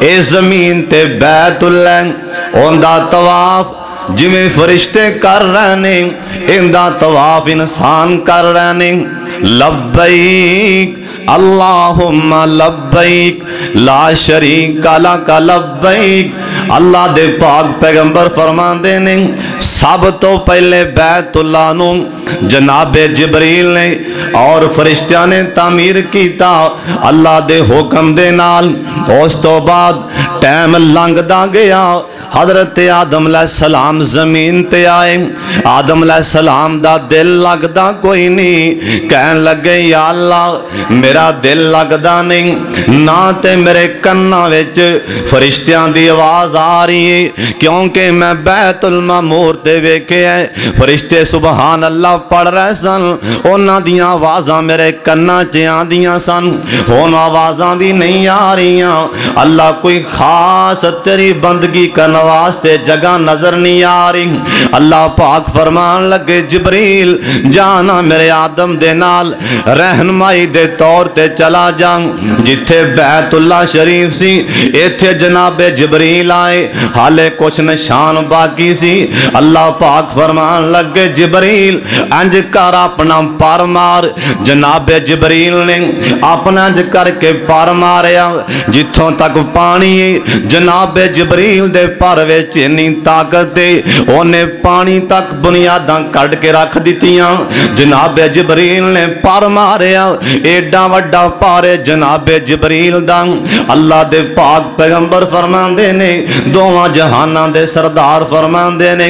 اے زمین تے بیت اللہ اوندا طواف جویں فرشتے کر رہے نے ایندا طواف انسان کر رہے نے لبیک اللہم لبیک لا شریک لک لبیک اللہ دے پاک پیغمبر فرماندے نے سب تو پہلے بیت اللہ نو جناب جبریل نے اور فرشتیاں نے تعمیر کیتا اللہ دے حکم دے نال اس تو بعد ٹائم لنگدا گیا حضرت آدم علیہ السلام زمین تے آئے آدم علیہ السلام دا دل لگدا کوئی نہیں کہن لگے یا اللہ میرا دل لگدا نہیں نہ تے میرے کناں وچ فرشتیاں دی آواز آ رہی ہے کیونکہ میں بیت المعمور تے ویکھے ہے فرشتے سبحان اللہ پڑھ رہے سن انہاں دیاں آوازاں میرے کناں چ آندیاں سن ہن آوازاں بھی نہیں آ رہیاں اللہ کوئی خاص تیری بندگی کرنا واسطے جگہ نظر نہیں آ رہی اللہ پاک فرمان لگے جبریل جانا میرے آدم دے نال رہنمائی دے طور تے چلا جان جتھے بیت اللہ شریف سی ایتھے جناب جبریل آئے حالے کچھ نشان باقی سی اللہ پاک فرمان لگے جبریل انج کر اپنا پر مار جناب جبریل نے اپنا انج کر کے پر ماریا جتھوں تک پانی جناب جبریل دے پر وچ اتنی طاقت دے انہیں پانی تک بنیاداں کٹ کے رکھ دیتیاں جناب جبریل نے پر ماریا ایڈا وڈا پارے جناب جبریل دا اللہ دے پاک پیغمبر فرماندے نے دوواں جہاناں دے سردار فرماندے نے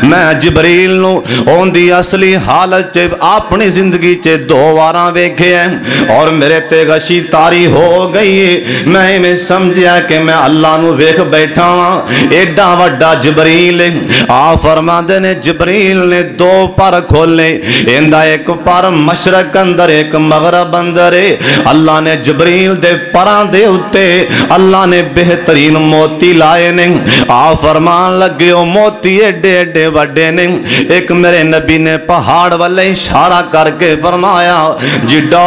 میں جبریل نو اون دی اصلی حالت چ اپنی زندگی چ دو واراں ویکھے ہیں اور میرے تے غشی تاری ہو گئی میں میں سمجھیا کہ میں اللہ نو ویکھ بیٹھا ہاں ایڈا وڈا جبریل آ فرماندے نے جبریل نے دو پر کھولے ایندا ایک پر مشرق اندر ایک مغرب اندر اللہ نے جبریل دے پراں دے اتے اللہ نے بہترین موتی لائے نے آ فرمان لگے او موتی ایڈے ایڈے وڈے نے ایک میرے نبی نے پہاڑ والے اشارہ کر کے فرمایا جڈا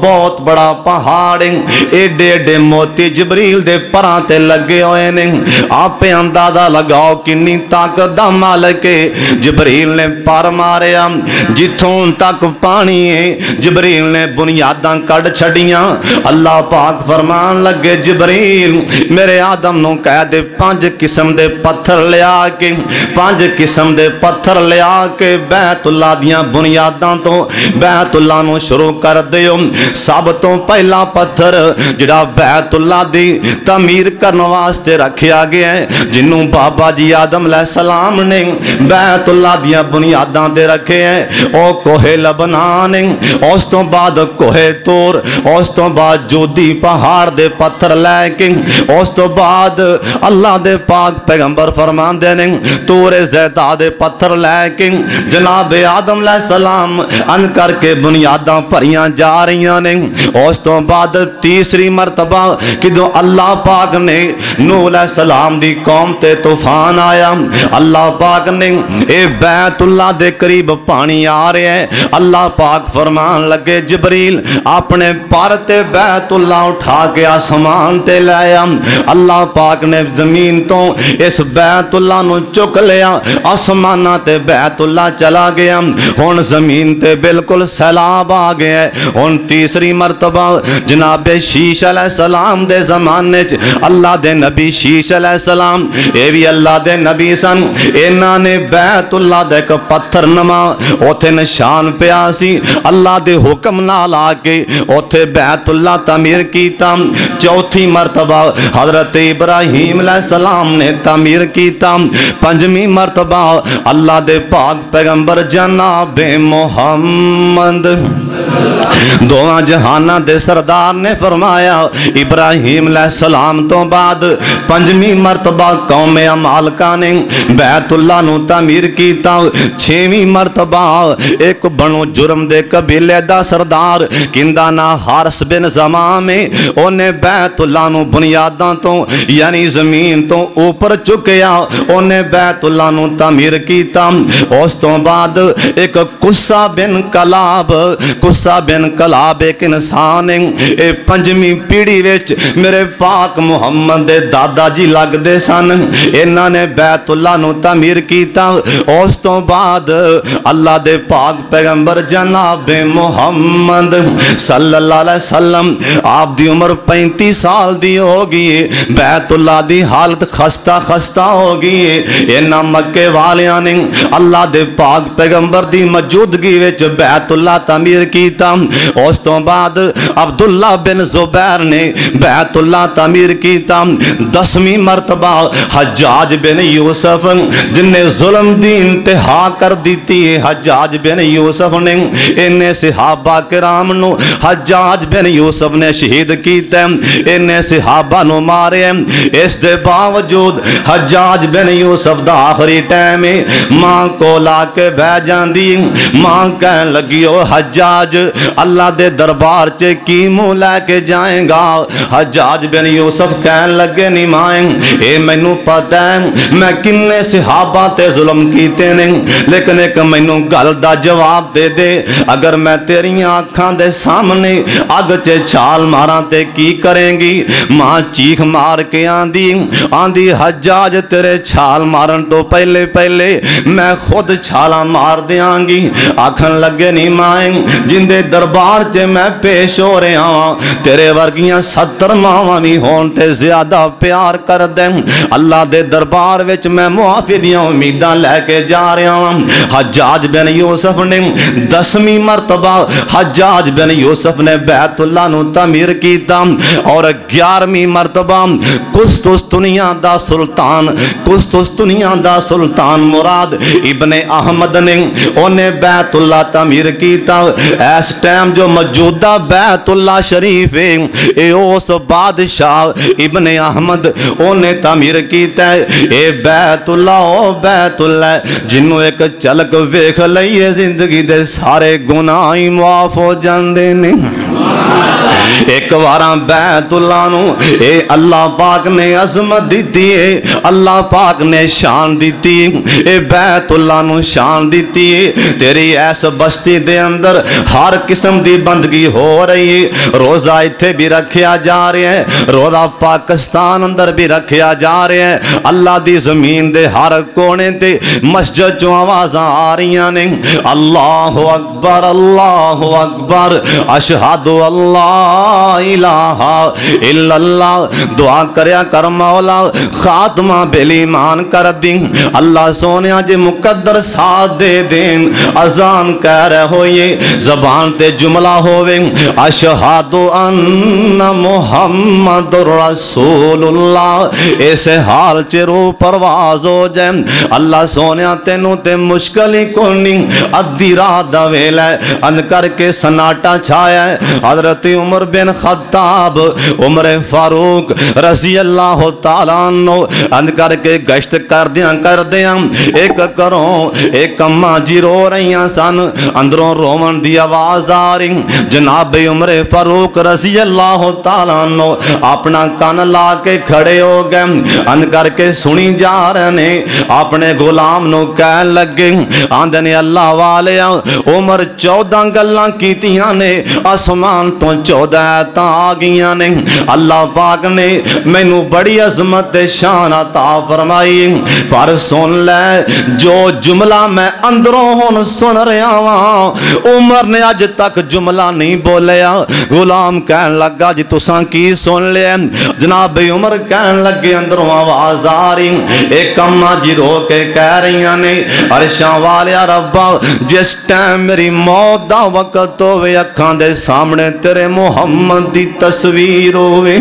بہت بڑا پہاڑ ایڈے ایڈے موتی جبریل دے پراں تے لگے ہوئے نے آپ اندازہ لگاؤ کنی طاقت دا مالک جبریل نے پر ماریا جتھوں تک پانی جبریل نے بنیاداں کڑ چھڑیاں اللہ پاک فرمان لگے جبریل میرے آدم نو کہہ دے 5 قسم دے پتھر لیا کے 5 قسم دے پتھر لیا کے بیت اللہ دیاں بنیاداں تو بیت اللہ نو شروع کر دیو سب تو پہلا پتھر جڑا بیت اللہ دی تعمیر کرنے واسطے رکھیا گیا ہے جنوں بابا جی آدم علیہ السلام نے بیت اللہ دیاں بنیاداں دے رکھے ہیں او کوہ لبنان اس تو بعد کوہ تور اس تو بعد جودی پہاڑ دے پتھر لے کے اس تو بعد اللہ دے پاک پیغمبر فرمان دے نے تور زیتہ دے پتھر لے کے جناب آدم علیہ السلام ان کر کے بنیاداں پریاں جا رہیاں نے اس تو بعد تیسری مرتبہ کدو اللہ پاک نے نوح علیہ السلام دی قوم تے طوفان آیا اللہ پاک نے اے بیت اللہ دے قریب پانی آ رہے ہیں اللہ پاک فرمان لگے جبریل اپنے پر تے بیت اللہ اٹھا کے آسمان تے لیا اللہ پاک نے زمین تو اس بیت اللہ نو چک لیا آسمانہ تے بیت اللہ چلا گیا ہون زمین تے بالکل سیلاب آ گیا ہون تیسری مرتبہ جناب شیش علیہ السلام دے زمانے اللہ دے نبی شیش علیہ السلام اے بھی اللہ دے نبی سن انہاں نے بیت اللہ دے ایک پتھر نما اوتھے نشان پیا سی اللہ دے حکم نال آ کے اوتھے بیت اللہ تعمیر کیتا چوتھی مرتبہ حضرت ابراہیم علیہ السلام نے تعمیر کیتا پنجویں مرتبہ اللہ دے پاک پیغمبر جناب محمد دوواں جہاناں دے سردار نے فرمایا ابراہیم علیہ السلام تو بعد پنجویں مرتبہ قوم عمالقہ نے بیت اللہ نو تعمیر کیتا چھویں مرتبہ ایک بنو جرم دے قبیلے دا سردار کیندا نا حارث بن زمام اونے بیت اللہ نو بنیاداں تو یعنی زمین تو اوپر چکیا اونے بیت اللہ نو تعمیر کیتا اس تو بعد ایک قصہ بن کلاب موسیٰ بن کلاب ایک انسان اے پنجویں پیڑھی وچ میرے پاک محمد دے دادا جی لگ دے سن انہاں نے بیت اللہ نو تعمیر کیتا اس تو بعد اللہ دے پاک پیغمبر جناب محمد صلی اللہ علیہ وسلم آپ دی عمر 35 سال دی ہو گئی بیت اللہ دی حالت خستہ ہو گئی انہاں مکے والیاں نے اللہ دے پاک پیغمبر دی موجودگی وچ بیت اللہ تعمیر کیتا اس تو بعد عبداللہ بن زبیر نے بیت اللہ تعمیر کیتا 10ویں مرتبہ حجاج بن یوسف جن نے ظلم دی انتہا کر دیتی حجاج بن یوسف نے انہیں صحابہ کرام نو حجاج بن یوسف نے شہید کیتا انہیں صحابہ نو مارے اس دے باوجود حجاج بن یوسف دا آخری ٹائم ماں کو لا کے بہ جاندی ماں کہن لگی او حجاج اللہ دے دربار چے کی منہ لے کے جائیں گا حجاج بن یوسف کہن لگے نہیں مائیں اے مینوں پتہ ہے میں کنے صحابہ تے ظلم کیتے نہیں لیکن ایک مینوں گل دا جواب دے دے اگر میں تیری آنکھاں دے سامنے اگ چے چھال ماراں تے کی کریں گی ماں چیخ مار کے آندی حجاج تیرے چھال مارن تو پہلے میں خود چھالا مار دیاں گی آکھن لگے نہیں مائیں جن دے دربار چے میں پیش ہو رہے ہاں تیرے ورگیاں 70 ماواں بھی ہون تے زیادہ پیار کر دیں اللہ دے دربار وچ میں معافی دیاں امیداں لے کے جا رہا ہوں حجاج بن یوسف نے 10ویں مرتبہ حجاج بن یوسف نے بیت اللہ نو تعمیر کیتا اور 11ویں مرتبہ قسطنطنیہ دا سلطان مراد ابن احمد نے انہیں بیت اللہ تعمیر کیتا اس ٹائم جو موجودہ بیت اللہ شریف ہے اے اس بادشاہ ابن احمد انہیں تعمیر کیتا ہے اے بیت اللہ جنہوں ایک چلک ویکھ لئیے زندگی دے سارے گناہ معاف ہو جاندے نے ایک واراں بیت اللہ نو اے اللہ پاک نے عظمت دیتی ہے اللہ پاک نے شان دیتی اے بیت اللہ نو شان دیتی ہے تیری ایس بستی دے اندر ہر قسم دی بندگی ہو رہی ہے روزہ ایتھے بھی رکھیا جا رہے ہیں روزہ پاکستان اندر بھی رکھیا جا رہے ہیں اللہ دی زمین دے ہر کونے تے مسجد جو آوازاں آ رہی ہیں اللہ اکبر اشہد اللہ الہ الا اللہ دعا کریا کر مولا خاتمہ بل ایمان کر دیں اللہ سونیا جے مقدر ساتھ دے دیں اذان کہہ رہے ہوئے زبان تے جملہ ہوئے اشہد ان محمد رسول اللہ ایسے حال چے روح پرواز ہو جائے اللہ سونیا تینوں تے مشکل ہی کونی ادھی رات دا ویلا اند کر کے سناٹا چھایا ہے حضرت عمر بن خطاب عمر فاروق رضی اللہ تعالیٰ عنہ اند کر کے گشت کر دیاں ایک کروں ایک اماں جی رو رہیاں سن اندروں رومن دی آواز آ رہی جناب عمر فاروق رضی اللہ تعالیٰ عنہ اپنا کان لا کے کھڑے ہو گئے اند کر کے سنی جا رہے نے اپنے غلام نو کہن لگے آندنے اللہ والے عمر 14 گلاں کیتیاں نے آسمان تو 14 آیتاں آ گئیاں نے اللہ پاک نے مینوں بڑی عظمت شان عطا فرمائی پر سن لے جو جملہ میں اندروں ہن سن رہا ہاں عمر نے اج تک جملہ نہیں بولیا غلام کہن لگا جی تساں کی سن لے جناب عمر کہن لگے اندروں آواز آ رہی ایک اماں جی رو کے کہہ رہیاں نے عرشاں والیا ربا جس ٹائم میری موت دا وقت ہوئے اکھاں دے سامنے تیرے محمد دی تصویر ہوئے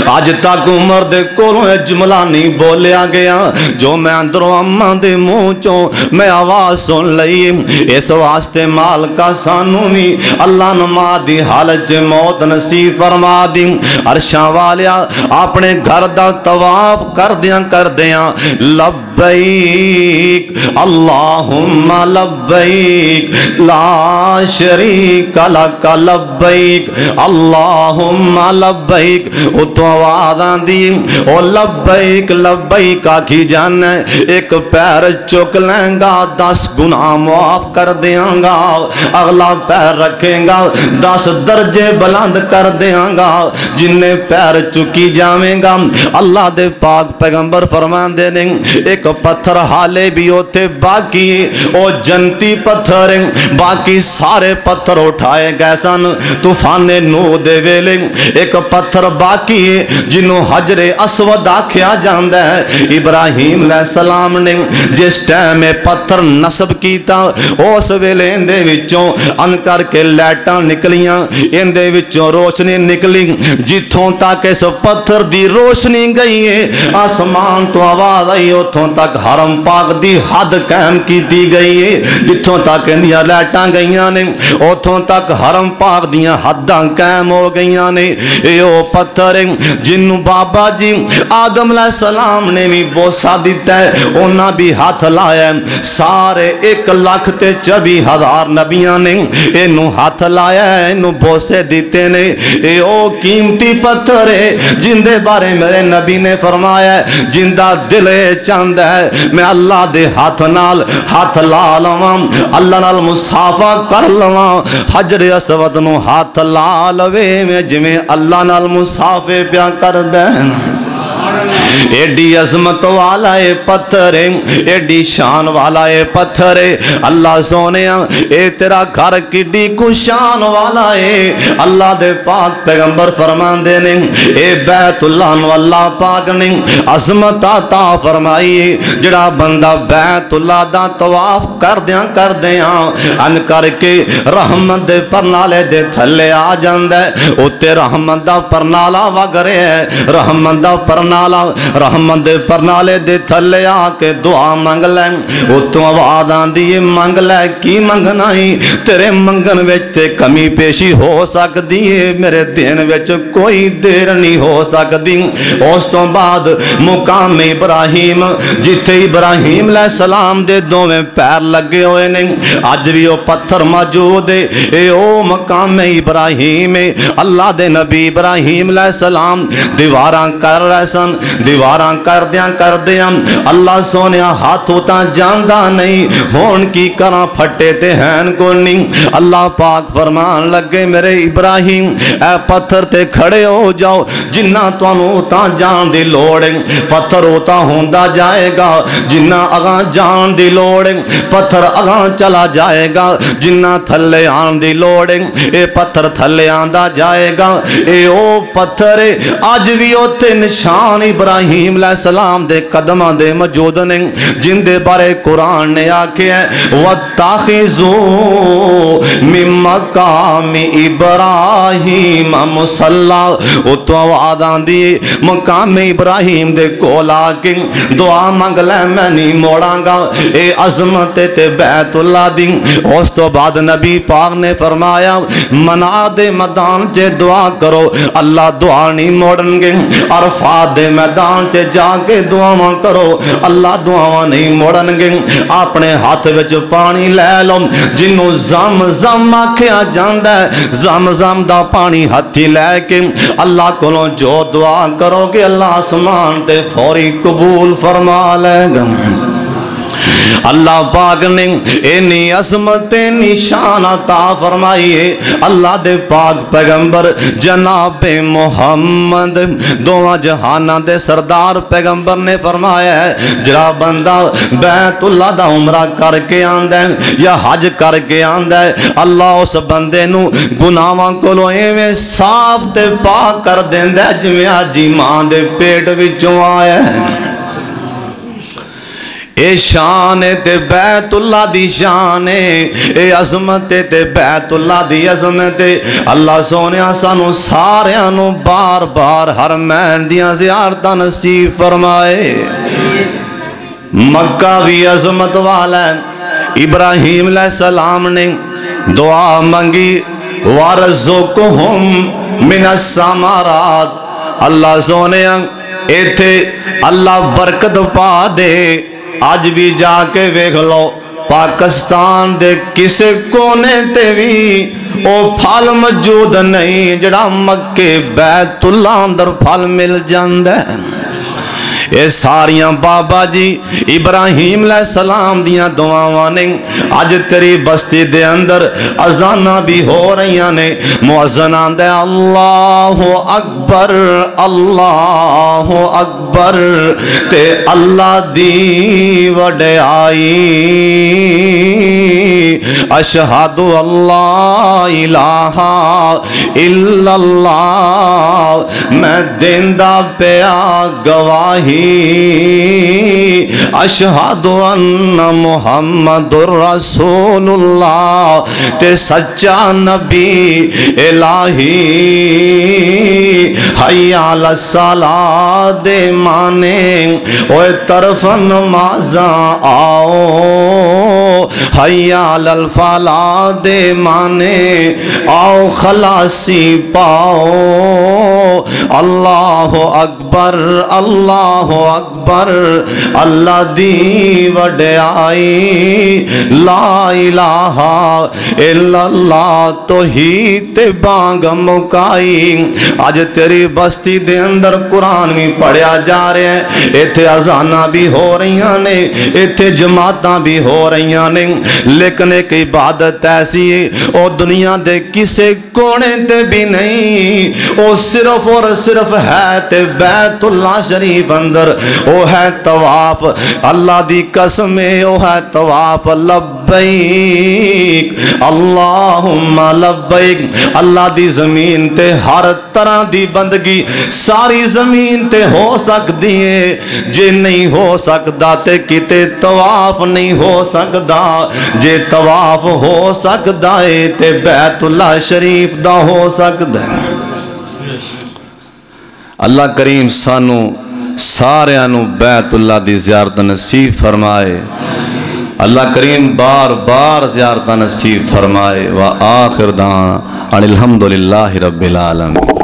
آج تک عمر دے کولوں جملہ نہیں بولیا گیا جو میں اندروں اماں دے منہ چوں میں آواز سن لئی اس واسطے مالکا سانو بھی اللہ نما دی حالت موت نصیب فرما دی عرشاں والیا اپنے گھر دا طواف کر دیاں لبیک اللہم لبیک لا شریک لک لبیک اللہم لبیک اتو تو آواز آندی او لبیک لبیک آکھی جانا ایک پیر چک لیں گا 10 گناہ معاف کر دیاں گا اگلا پیر رکھیں گا 10 درجے بلند کر دیاں گا جنہیں پیر چکی جاویں گا اللہ دے پاک پیغمبر فرمان دے دیں ایک پتھر حالے بھی ہوتے باقی او جنتی پتھر باقی سارے پتھر اٹھائے گئے سن طوفان نوح دے ویلے ایک پتھر باقی جنہوں حجر اسود آکھیا جاندہ ہے ابراہیم علیہ السلام نے جس ٹائم پتھر نصب کیتا اس ویلے اندے وچوں ان کر کے لیٹاں نکلیاں اندے وچوں روشنی نکلی جتھوں تک اس پتھر دی روشنی گئی ہے آسمان تو آواز آئی اتھوں تک حرم پاک دی حد قائم کی دی گئی ہے جتھوں تک اندیاں لیٹاں گئیاں نے اتھوں تک حرم پاک دیاں حداں قائم ہو گئیاں نے او پتھر جنوں بابا جی آدم علیہ السلام نے بھی بوسا دیتا ہے انہاں بھی ہاتھ لایا سارے 1,24,000 نبیاں نے انہوں ہاتھ لایا انہوں بوسے دیتے نے او قیمتی پتھر ہے جن دے بارے میرے نبی نے فرمایا جن دا دل چاند ہے میں اللہ دے ہاتھ نال ہاتھ لا لواں اللہ نال مصافہ کر لواں حجر اسود نو ہاتھ لا لوے میں جویں اللہ نال مصافے پیا کر دیں ایڈی عظمت والا اے پتھر ایڈی شان والا اے پتھر اللہ سونیا اے تیرا گھر کڈی کو شان والا اے اللہ دے پاک پیغمبر فرمان دے نے اے بیت اللہ نو اللہ پاک نے عظمت عطا فرمائی جڑا بندہ بیت اللہ دا طواف کر دیاں ان کر کے رحمت دے پرنالے دے تھلے آ جاندے اتے رحمت دا پرنالا وگرے رحمت دا پرنالا رحمت دے پرنالے دے تھلے آ کے دعا منگ لیں اتوں آواز آندی منگ لے کی منگنا ہی تیرے منگن وچ تے کمی پیشی ہو سکتی ہے میرے دین وچ کوئی دیر نہیں ہو سکتی اس تو بعد مقام ابراہیم جتے ابراہیم علیہ السلام دے دوویں پیر لگے ہوئے نہیں اج بھی وہ پتھر موجود ہے اے او مقام ابراہیم اللہ دے نبی ابراہیم علیہ السلام دیواراں کر رہے سن دیواراں کر دیاں اللہ سونیا ہاتھ ہوتا جاندہ نہیں ہون کی کراں پھٹے تے ہیں کو نہیں اللہ پاک فرمان لگے میرے ابراہیم اے پتھر تے کھڑے ہو جاؤ جنہ توانو ہوتا جان دی لوڑ پتھر ہوتا ہوندہ جائے گا جنہ اگاں جان دی لوڑ پتھر اگاں چلا جائے گا جنہ تھلے آن دی لوڑ اے پتھر تھلے آندہ جائے گا اے او پتھر آج بھی ہوتے نشان ابراہیم علیہ السلام دے قدمہ دے موجود نے جن دے بارے قرآن نے آکھے ہیں وَاتَّخِذُوا مِن مَقَامِ إِبْرَاهِيمَ مُصَلَّى اتو آواز آندی مقام ابراہیم دے کولا کے دعا منگ لے میں نہیں موڑاں گا اے عظمت تے بیت اللہ دی اس تو بعد نبی پاک نے فرمایا منا دے میدان چے دعا کرو اللہ دعا نہیں موڑن گے عرفات دے میدان تے جا کے دعاواں کرو اللہ دعاواں نہیں موڑن گے اپنے ہاتھ وچ پانی لے لو جنوں زم زم آکھیا جاندا ہے زم زم دا پانی ہتھی لے کے اللہ کولوں جو دعا کرو گے اللہ آسمان تے فوری قبول فرما لے گا اللہ پاک نے اینی عظمت نشان عطا فرمائیے اللہ دے پاک پیغمبر جناب محمد دونوں جہانہ دے سردار پیغمبر نے فرمایا ہے جڑا بندہ بیت اللہ دا عمرہ کر کے آندہ ہے یا حج کر کے آندہ ہے اللہ اس بندے نو گناہاں کولوں ایویں صاف تے پاک کر دیندا ہے جویں آجی ماں دے پیٹ وچوں آیا ہے اے شان تے بیت اللہ دی شان اے عظمت تے بیت اللہ دی عظمت اللہ سونیا سانو ساریاں نو بار بار حرمین دیاں زیارتاں نصیب فرمائے مکہ بھی عظمت والا ہے ابراہیم علیہ السلام نے دعا منگی وَرَزُقْهُمْ مِنَ الثَّمَرَاتِ اللہ سونیا ایتھے اللہ برکت پا دے آج بھی جا کے ویکھ لو پاکستان دے کسے کونے تے بھی او پھل موجود نہیں جڑا مکے بیت اللہ اندر پھل مل جاندے۔ اے ساریاں بابا جی ابراہیم علیہ السلام دیاں دعاواں نے۔ اج تیری بستی دے اندر اذاناں بھی ہو رہیاں نے، مؤذن آندے اللہ اکبر اللہ اکبر تے اللہ دی وڈیائی، اشہد اللہ الہ الا اللہ، میں دیندہ پیا گواہی، اشہد ان محمد رسول اللہ، تے سچا نبی الہی، حی علی الصلاۃ دے مانے اوے طرف نمازاں آؤ، حی علی الفلاح دے مانے آؤ خلاصی پاؤ، اللہ اکبر اللہ اکبر، اللہ دی وڈیائی، لا الہ الا اللہ، توحید تے بانگ مکائی۔ آج تیری بستی دے اندر قرآن بھی پڑھیا جا رہے ہیں، ایتھے اذاناں بھی ہو رہیاں نے، ایتھے جماعتاں بھی ہو رہیاں نے، لیکن ایک عبادت ایسی ہے او دنیا دے کسے کونے تے بھی نہیں، او صرف اور صرف ہے تے بیت اللہ شریف اندر، او ہے طواف، اللہ دی قسم او ہے طواف، لبیک اللہم لبیک، اللہ دی زمین تے ہر طرح دی بندگی ساری زمین تے ہو سکتی ہے، جے نہیں ہو سکتا تے کتے طواف نہیں ہو سکتا، جے طواف ہو سکتا ہے تے بیت اللہ شریف دا ہو سکتا ہے۔ اللہ کریم سانو ساریانو بیت اللہ دی زیارت نصیب فرمائے، اللہ کریم بار بار زیارت نصیب فرمائے، وآخر دعوانا ان الحمدللہ رب العالمین۔